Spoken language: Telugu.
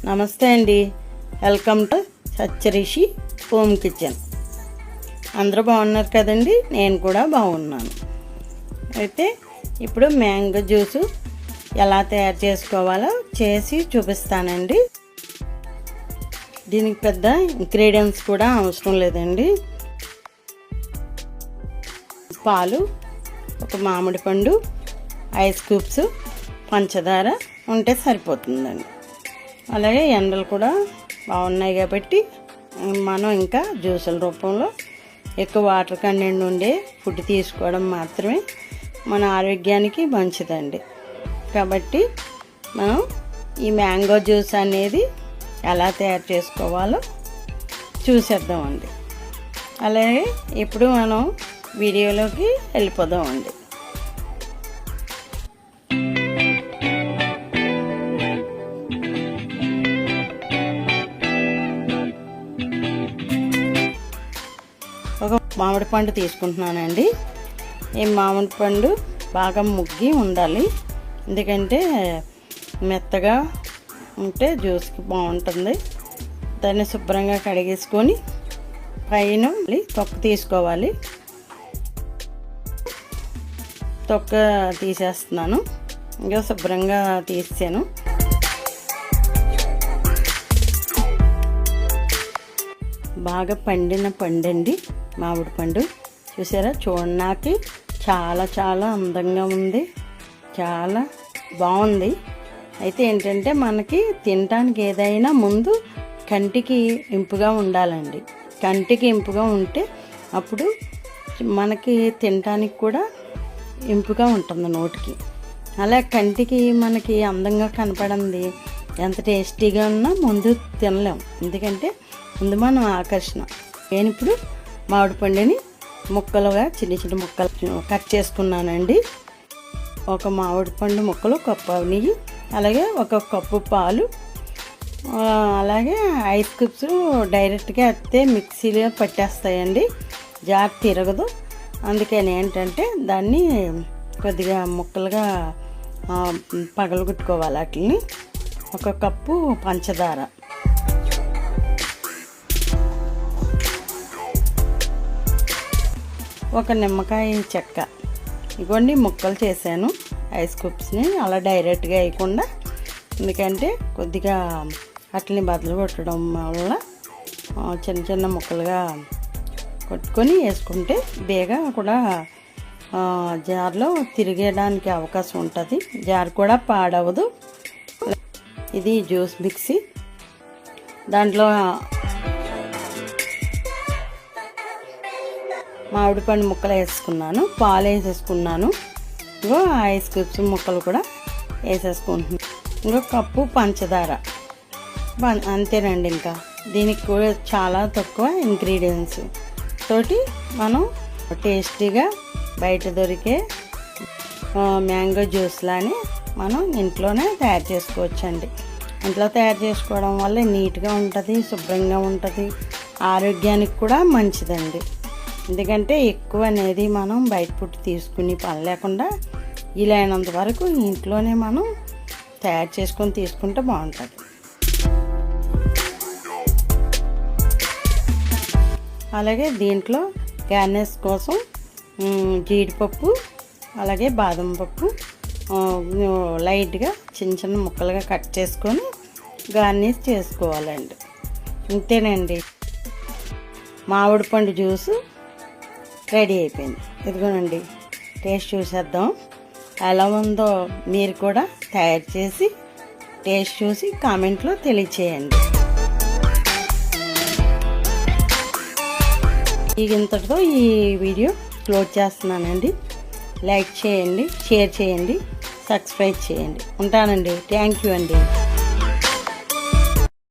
నమస్తే అండి, వెల్కమ్ టు సత్యరిషి హోమ్ కిచెన్. అందరూ బాగున్నారు కదండి, నేను కూడా బాగున్నాను. అయితే ఇప్పుడు మ్యాంగో జ్యూసు ఎలా తయారు చేసుకోవాలో చేసి చూపిస్తానండి. దీనికి పెద్ద ఇంగ్రీడియంట్స్ కూడా అవసరం లేదండి. పాలు, ఒక మామిడి పండు, ఐస్ క్యూబ్స్, పంచదార ఉంటే సరిపోతుందండి. అలాగే ఎండలు కూడా బాగున్నాయి కాబట్టి మనం ఇంకా జ్యూసుల రూపంలో ఎక్కువ వాటర్ కంటెంట్ ఉండే ఫుడ్ తీసుకోవడం మాత్రమే మన ఆరోగ్యానికి మంచిదండి. కాబట్టి మనం ఈ మ్యాంగో జ్యూస్ అనేది ఎలా తయారు చేసుకోవాలో చూసేద్దామండి. అలాగే ఇప్పుడు మనం వీడియోలోకి వెళ్ళిపోదామండి. ఒక మామిడి పండు తీసుకుంటున్నానండి. ఈ మామిడి పండు బాగా ముగ్గి ఉండాలి, ఎందుకంటే మెత్తగా ఉంటే జ్యూస్కి బాగుంటుంది. దాన్ని శుభ్రంగా కడిగేసుకొని పైన తొక్క తీసుకోవాలి. తొక్క తీసేస్తున్నాను, ఇంకా శుభ్రంగా తీసాను. బాగా పండిన పండండి మామిడి పండు. చూసారా, చూడడానికి చాలా చాలా అందంగా ఉంది, చాలా బాగుంది. అయితే ఏంటంటే మనకి తినడానికి ఏదైనా ముందు కంటికి ఇంపుగా ఉండాలండి. కంటికి ఇంపుగా ఉంటే అప్పుడు మనకి తినడానికి కూడా ఇంపుగా ఉంటుంది నోటికి. అలా కంటికి మనకి అందంగా కనపడింది ఎంత టేస్టీగా ఉన్నా ముందు తినలేం, ఎందుకంటే ముందు మనం ఆకర్షణ. నేను ఇప్పుడు మామిడి పండుని ముక్కలుగా చిన్న చిన్న ముక్కలు కట్ చేసుకున్నానండి. ఒక మామిడి పండు ముక్కలు, కప్పు నెయ్యి, అలాగే ఒక కప్పు పాలు, అలాగే ఐస్ క్యూబ్స్ డైరెక్ట్గా వేస్తే మిక్సీలో పట్టేస్తాయండి, జార్ తిరగదు. అందుకని ఏంటంటే దాన్ని కొద్దిగా ముక్కలుగా పగలగొట్టుకోవాలి. వాటిని ఒక కప్పు పంచదార, ఒక నిమ్మకాయ చెక్క, ఇవన్నీ ముక్కలు చేశాను. ఐస్ క్యూబ్స్ని అలా డైరెక్ట్గా వేయకుండా, ఎందుకంటే కొద్దిగా అట్లని బదులు కొట్టడం వల్ల చిన్న చిన్న ముక్కలుగా కొట్టుకొని వేసుకుంటే బేగా కూడా జార్లో తిరిగేయడానికి అవకాశం ఉంటుంది, జార్ కూడా పాడవదు. ఇది జ్యూస్ మిక్సీ. దాంట్లో మామిడి పండు ముక్కలు వేసుకున్నాను, పాలు వేసేసుకున్నాను, ఇంకో ఐస్ క్యూబ్స్ ముక్కలు కూడా వేసేసుకుంటున్నాను, ఇంకో కప్పు పంచదార. అంతేనండి. ఇంకా దీనికి కూడా చాలా తక్కువ ఇంగ్రీడియంట్స్ తోటి మనం టేస్టీగా బయట దొరికే మ్యాంగో జ్యూస్లాని మనం ఇంట్లోనే తయారు చేసుకోవచ్చండి. ఇంట్లో తయారు చేసుకోవడం వల్ల నీట్గా ఉంటుంది, శుభ్రంగా ఉంటుంది, ఆరోగ్యానికి కూడా మంచిదండి. ఎందుకంటే ఎక్కువ అనేది మనం బయట ఫుడ్ తీసుకుని పని లేకుండా వీలైనంత వరకు ఇంట్లోనే మనం తయారు చేసుకొని తీసుకుంటే బాగుంటుంది. అలాగే దీంట్లో గార్నిష్ కోసం జీడిపప్పు, అలాగే బాదం పప్పు లైట్గా చిన్న చిన్న ముక్కలుగా కట్ చేసుకొని గార్నిష్ చేసుకోవాలండి. ఇంతేనండి, మామిడి పండు జ్యూసు రెడీ అయిపోయింది. ఇదిగోనండి, టేస్ట్ చూసేద్దాం ఎలా ఉందో. మీరు కూడా తయారు చేసి టేస్ట్ చూసి కామెంట్లో తెలియచేయండి. ఇంతటితో ఈ వీడియో క్లోజ్ చేస్తున్నానండి. లైక్ చేయండి, షేర్ చేయండి, సబ్స్క్రైబ్ చేయండి. ఉంటానండి. థ్యాంక్ యూ అండి.